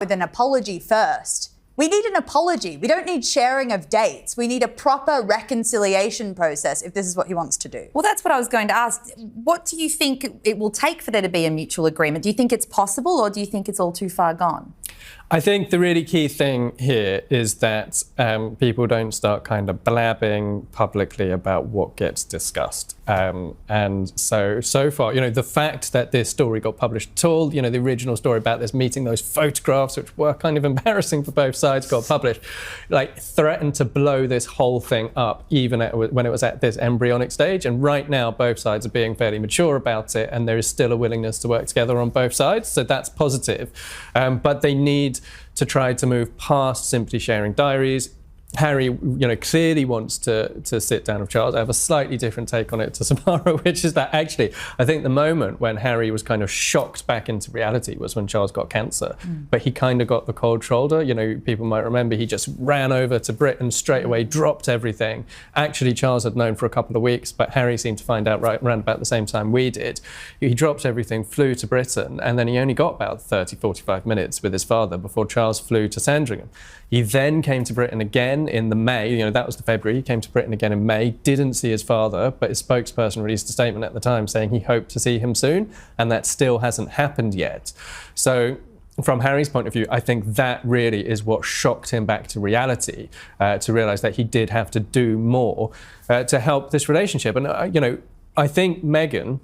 with an apology first. We need an apology. We don't need sharing of dates. We need a proper reconciliation process if this is what he wants to do. Well, that's what I was going to ask. What do you think it will take for there to be a mutual agreement? Do you think it's possible, or do you think it's all too far gone? I think the really key thing here is that people don't start kind of blabbing publicly about what gets discussed. And so far, the fact that this story got published at all, the original story about this meeting, those photographs, which were kind of embarrassing for both sides, got published, threatened to blow this whole thing up, even when it was at this embryonic stage. And right now, both sides are being fairly mature about it, and there is still a willingness to work together on both sides. So that's positive. But they need to try to move past simply sharing diaries. Harry, clearly wants to sit down with Charles. I have a slightly different take on it to Samara, which is that actually, I think the moment when Harry was kind of shocked back into reality was when Charles got cancer. But he kind of got the cold shoulder. People might remember he just ran over to Britain straight away, dropped everything. Actually, Charles had known for a couple of weeks, but Harry seemed to find out around about the same time we did. He dropped everything, flew to Britain, and then he only got about 30, 45 minutes with his father before Charles flew to Sandringham. He then came to Britain again in the May, that was the February. He came to Britain again in May, didn't see his father, but his spokesperson released a statement at the time saying he hoped to see him soon, and that still hasn't happened yet. So from Harry's point of view, I think that really is what shocked him back to reality, to realise that he did have to do more to help this relationship. And, I think Meghan,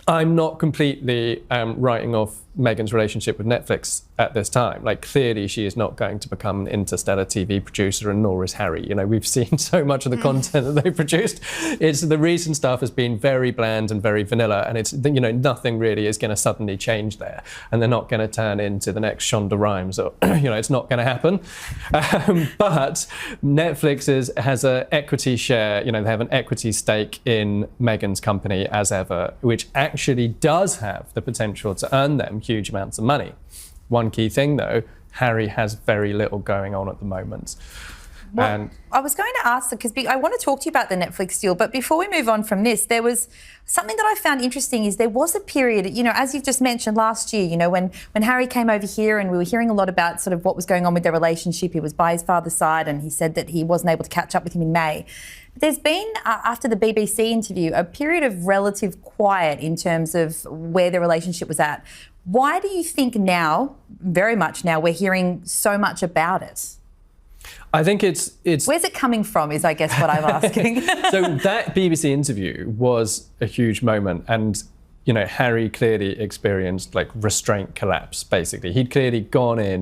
I'm not completely writing off Meghan's relationship with Netflix at this time. Clearly she is not going to become an interstellar TV producer, and nor is Harry. We've seen so much of the content that they produced. The recent stuff has been very bland and very vanilla, and it's, nothing really is going to suddenly change there. And they're not going to turn into the next Shonda Rhimes, or, it's not going to happen. But Netflix has an equity share, they have an equity stake in Meghan's company as ever, which actually does have the potential to earn them huge amounts of money. One key thing, though, Harry has very little going on at the moment. Well, and I was going to ask, because I want to talk to you about the Netflix deal, but before we move on from this, there was something that I found interesting. Is there was a period, as you've just mentioned last year, when Harry came over here, and we were hearing a lot about sort of what was going on with their relationship. He was by his father's side, and he said that he wasn't able to catch up with him in May. There's been, after the BBC interview, a period of relative quiet in terms of where their relationship was at. Why do you think now, very much now, we're hearing so much about it? I think it's... Where's it coming from is, I guess, what I'm asking. So that BBC interview was a huge moment, and, Harry clearly experienced restraint collapse, basically. He'd clearly gone in